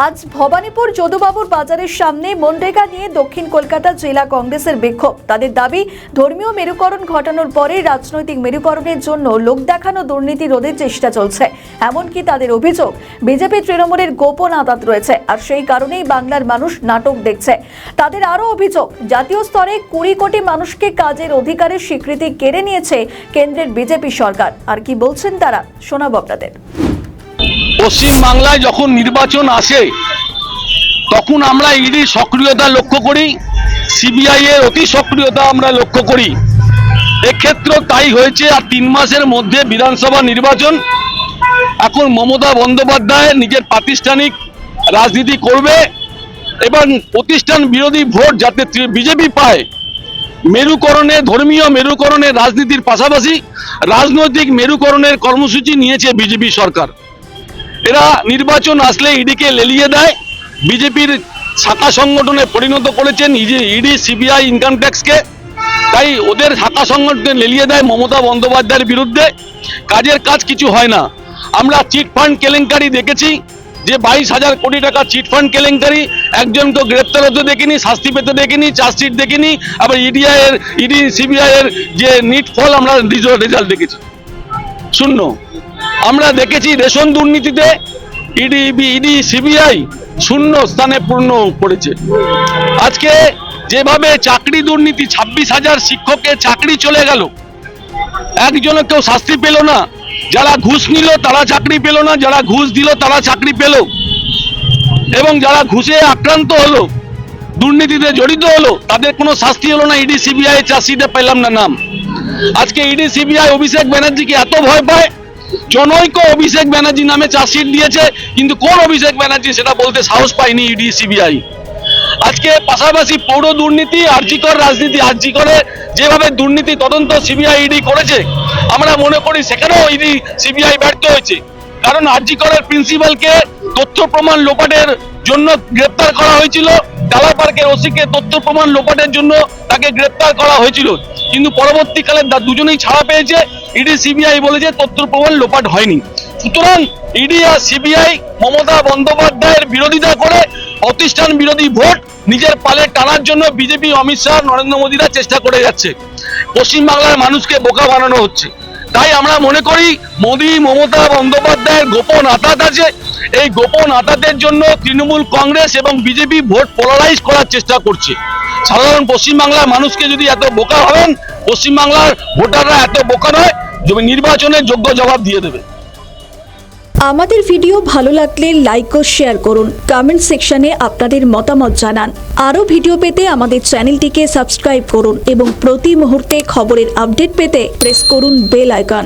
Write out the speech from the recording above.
আজ ভবানীপুর যদুবাবুর বাজারের সামনে মনরেগা নিয়ে দক্ষিণ কলকাতা জেলা কংগ্রেসের বিক্ষোভ। তাদের দাবি, ধর্মীয় মেরুকরণ ঘটানোর পরে রাজনৈতিক মেরুকরণের জন্য লোক দেখানো দুর্নীতি রোধের চেষ্টা চলছে। এমনকি তাদের অভিযোগ, বিজেপি তৃণমূলের গোপন আদালত রয়েছে, আর সেই কারণেই বাংলার মানুষ নাটক দেখছে। তাদের আরও অভিযোগ, জাতীয় স্তরে 20 কোটি মানুষকে কাজের অধিকারের স্বীকৃতি কেড়ে নিয়েছে কেন্দ্রের বিজেপি সরকার। আর কি বলছেন তারা, শোনাবো আপনাদের। পশ্চিম বাংলায় যখন নির্বাচন আসে তখন আমরা ইডি সক্রিয়তা লক্ষ্য করি, সিবিআই এর অতি সক্রিয়তা আমরা লক্ষ্য করি। এক্ষেত্রে তাই হয়েছে। আর 3 মাসের মধ্যে বিধানসভা নির্বাচন। এখন মমতা বন্দ্যোপাধ্যায় নিজের প্রাতিষ্ঠানিক রাজনীতি করবে এবং প্রতিষ্ঠান বিরোধী ভোট যাতে বিজেপি পায়, মেরুকরণে, ধর্মীয় মেরুকরণের রাজনীতির পাশাপাশি রাজনৈতিক মেরুকরণের কর্মসূচি নিয়েছে বিজেপি সরকার। এরা নির্বাচন আসলে ইডিকে লেলিয়ে দেয়, বিজেপির শাখা সংগঠনে পরিণত করেছেন ইডি, সিবিআই, ইনকাম ট্যাক্সকে। তাই ওদের শাখা সংগঠনে লেলিয়ে দেয় মমতা বন্দ্যোপাধ্যায়ের বিরুদ্ধে। কাজের কাজ কিছু হয় না। আমরা চিটফান্ড কেলেঙ্কারি দেখেছি, যে 22,000 কোটি টাকা চিটফান্ড কেলেঙ্কারি, একজনকে গ্রেপ্তার হতে দেখিনি, শাস্তি পেতে দেখিনি, চার্জশিট দেখিনি। আবার ইডি সিবিআই এর যে নিট ফল আমরা রেজাল্ট দেখেছি শূন্য। আমরা দেখেছি রেশন দুর্নীতিতে ইডি সিবিআই শূন্য স্থানে পূর্ণ করেছে। আজকে যেভাবে চাকরি দুর্নীতি, 26,000 শিক্ষকের চাকরি চলে গেল, একজনের কেউ শাস্তি পেল না। যারা ঘুষ নিল তারা চাকরি পেল না, যারা ঘুষ দিল তারা চাকরি পেল, এবং যারা ঘুষে আক্রান্ত হলো, দুর্নীতিতে জড়িত হলো, তাদের কোনো শাস্তি হলো না। ইডি সিবিআই চার্জশিটে পেলাম না নাম। আজকে ইডি সিবিআই অভিষেক ব্যানার্জিকে এত ভয় পায়, জনৈক অভিষেক ব্যানার্জি নামে চার্জশিট দিয়েছে, কিন্তু কোন অভিষেক ব্যানার্জি সেটা বলতে সাহস পায়নি ইডি সিবিআই। আজকে পাশাপাশি পৌর দুর্নীতি, আরজিকর রাজনীতি, আরজিকরে যেভাবে দুর্নীতি তদন্ত সিবিআই ইডি করেছে, আমরা মনে করি সেখানেও ইডি সিবিআই ব্যর্থ হয়েছে। কারণ আরজিকরের প্রিন্সিপালকে তথ্য প্রমাণ লোপাটের জন্য গ্রেপ্তার করা হয়েছিল, ডালা পার্কের ওসিকে তথ্য প্রমাণ লোপাটের জন্য তাকে গ্রেপ্তার করা হয়েছিল, কিন্তু পরবর্তীকালে দুজনেই ছাড়া পেয়েছে। ইডি সিবিআই বলেছে তথ্য প্রমাণ লোপাট হয়নি। সুতরাং ইডি আর সিবিআই মমতা বন্দ্যোপাধ্যায়ের বিরোধিতা করে প্রতিষ্ঠান বিরোধী ভোট নিজের পালে টানার জন্য বিজেপি, অমিত শাহ, নরেন্দ্র মোদীরা চেষ্টা করে যাচ্ছে। পশ্চিমবাংলার মানুষকে বোকা বানানো হচ্ছে। তাই আমরা মনে করি মোদী, মমতা বন্দ্যোপাধ্যায়ের গোপন আঁতাত আছে। এই গোপন আঁতাতের জন্য তৃণমূল কংগ্রেস এবং বিজেপি ভোট পোলারাইজ করার চেষ্টা করছে। সাধারণ পশ্চিমবাংলার মানুষকে যদি এত বোকা হবেন, পশ্চিমবাংলার ভোটাররা এত বোকা নয়, নির্বাচনের যোগ্য জবাব দিয়ে দেবে। আমাদের ভিডিও ভালো লাগলে লাইক ও শেয়ার করুন, কমেন্ট সেকশনে আপনাদের মতামত জানান। আরও ভিডিও পেতে আমাদের চ্যানেলটিকে সাবস্ক্রাইব করুন এবং প্রতি মুহূর্তে খবরের আপডেট পেতে প্রেস করুন বেল আইকন।